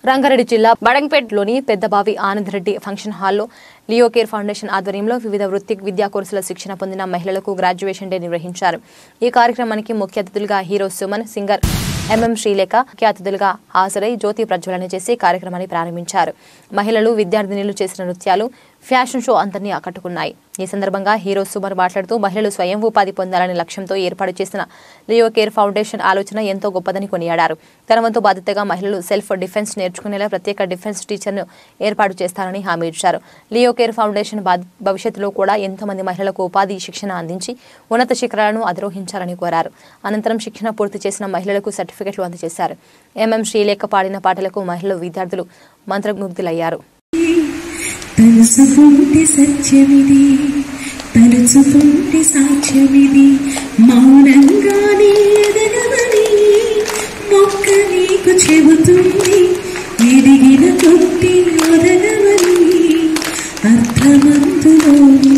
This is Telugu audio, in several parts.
రంగారెడ్డి జిల్లా బడంగపేటలోని పెద్దబావి ఆనంద్ రెడ్డి ఫంక్షన్ హాల్లో లియో కేర్ ఫౌండేషన్ ఆధ్వర్యంలో వివిధ వృత్తి విద్యా కోర్సుల శిక్షణ పొందిన మహిళలకు గ్రాడ్యుయేషన్ డే నిర్వహించారు. ఈ కార్యక్రమానికి ముఖ్య అతిథులుగా hero Suman, singer MM Srilekha ముఖ్య అతిథులుగా హాజరై జ్యోతి ప్రజ్వలన చేసి కార్యక్రమాన్ని ప్రారంభించారు. మహిళలు, విద్యార్థినులు చేసిన నృత్యాలు, ఫ్యాషన్ షో అందరినీ ఆకట్టుకున్నాయి. ఈ సందర్భంగా హీరో సుమన్ మాట్లాడుతూ మహిళలు స్వయం ఉపాధి పొందాలనే లక్ష్యంతో ఏర్పాటు చేసిన లియో కేర్ ఫౌండేషన్ ఆలోచన ఎంతో గొప్పదని కొనియాడారు. తన వంతు బాధ్యతగా మహిళలు సెల్ఫ్ డిఫెన్స్ నేర్చుకునేలా ప్రత్యేక డిఫెన్స్ టీచర్ను ఏర్పాటు చేస్తారని హామీ ఇచ్చారు. లియో కేర్ ఫౌండేషన్ భవిష్యత్తులో కూడా ఎంతో మంది మహిళలకు ఉపాధి శిక్షణ అందించి ఉన్నత శిఖరాలను అధిరోహించాలని కోరారు. అనంతరం శిక్షణ పూర్తి చేసిన మహిళలకు సర్టిఫికెట్లు అందజేశారు. ఎంఎం శ్రీలేఖ పాడిన పాటలకు మహిళలు, విద్యార్థులు మంత్రముగ్ధులయ్యారు. తలుచుకుంటే సత్యమిది, తలుచుకుంటే సాక్ష్యమిది, మౌనంగానే ఎదగవని మొక్క నీకు చెబుతుంది, ఎదిగిన కొట్టి ఒదగవని అర్థమంతులో ఉంది.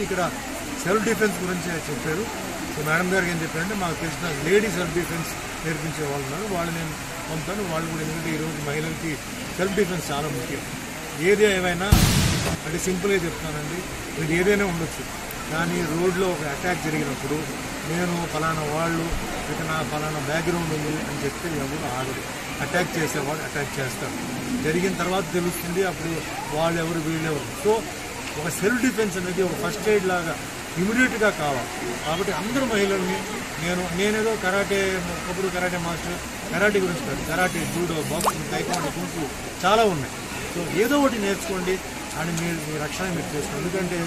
ఇక్కడ సెల్ఫ్ డిఫెన్స్ గురించి చెప్పారు. సో మేడం గారికి ఏం చెప్పారంటే, మాకు తెలిసిన లేడీ సెల్ఫ్ డిఫెన్స్ నేర్పించే వాళ్ళు ఉన్నారు, వాళ్ళు నేను పంపుతాను. వాళ్ళు కూడా ఎందుకంటే ఈరోజు మహిళలకి సెల్ఫ్ డిఫెన్స్ చాలా ముఖ్యం. ఏది ఏమైనా అంటే సింపుల్గా చెప్తానండి, మీరు ఏదైనా ఉండొచ్చు, కానీ రోడ్లో ఒక అటాక్ జరిగినప్పుడు నేను ఫలానా వాళ్ళు ఇక నా ఫలానా బ్యాక్గ్రౌండ్ ఉంది అని చెప్తే ఎవరు ఆగరు. అటాక్ చేసేవాళ్ళు అటాక్ చేస్తారు. జరిగిన తర్వాత తెలుస్తుంది అప్పుడు వాళ్ళు ఎవరు వీళ్ళెవరు. సో ఒక సెల్ఫ్ డిఫెన్స్ అనేది ఒక ఫస్ట్ ఎయిడ్ లాగా ఇమీడియట్గా కావాలి. కాబట్టి అందరూ మహిళల్ని నేనేదో కరాటే, ఒకప్పుడు కరాటే మాస్టర్, కరాటే గురించి కాదు, karate, judo, boxing, taekwondo, kung fu చాలా ఉన్నాయి. సో ఏదో ఒకటి నేర్చుకోండి అని మీ రక్షణ మీరు చేసుకోండి. ఎందుకంటే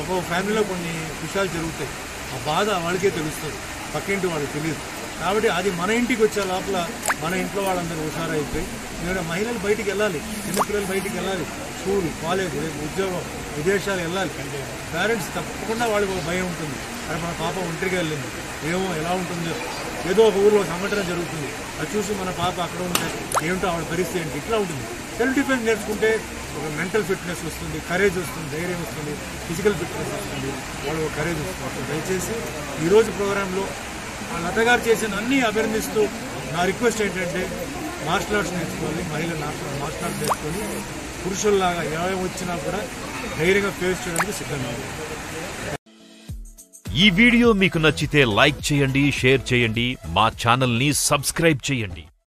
ఒక్కొక్క ఫ్యామిలీలో కొన్ని విషయాలు జరుగుతాయి, ఆ బాధ వాళ్ళకే తెలుస్తుంది, పక్కింటి వాళ్ళకి తెలియదు. కాబట్టి అది మన ఇంటికి వచ్చే లోపల మన ఇంట్లో వాళ్ళందరూ హుషారైపోయి నేను మహిళలు బయటికి వెళ్ళాలి, చిన్నపిల్లలు బయటికి వెళ్ళాలి, స్కూల్, కాలేజ్, ఉద్యోగం, విదేశాలు వెళ్ళాలి. పేరెంట్స్ తప్పకుండా వాళ్ళకి భయం ఉంటుంది, అది మన పాప ఒంటరిగా వెళ్ళింది, ఏమో ఎలా ఉంటుందో, ఏదో ఒక ఊరిలో సంఘటన జరుగుతుంది, అది చూసి మన పాప అక్కడ ఉంటే ఏమిటో ఆవిడ పరిస్థితి ఏంటి, ఇట్లా ఉంటుంది. సెల్ఫ్ డిఫెన్స్ నేర్చుకుంటే ఒక మెంటల్ ఫిట్నెస్ వస్తుంది, కరేజ్ వస్తుంది, ధైర్యం వస్తుంది, ఫిజికల్ ఫిట్నెస్ వస్తుంది, వాళ్ళు కరేజ్ వస్తుంది. దయచేసి ఈరోజు ప్రోగ్రాంలో లత గారు చేసిన అన్నీ అభినందిస్తూ నా రిక్వెస్ట్ ఏంటంటే, మార్షల్ ఆర్ట్స్ నేర్చుకోవాలి, మహిళలు మార్షల్ ఆర్ట్స్ నేర్చుకొని పురుషుల్లాగా ఏమేమి వచ్చినా కూడా ధైర్యంగా ఫేస్ చేయడానికి సిద్ధంగా ఉంది. ఈ వీడియో మీకు నచ్చితే లైక్ చేయండి, షేర్ చేయండి, మా ఛానల్ ని సబ్స్క్రైబ్ చేయండి.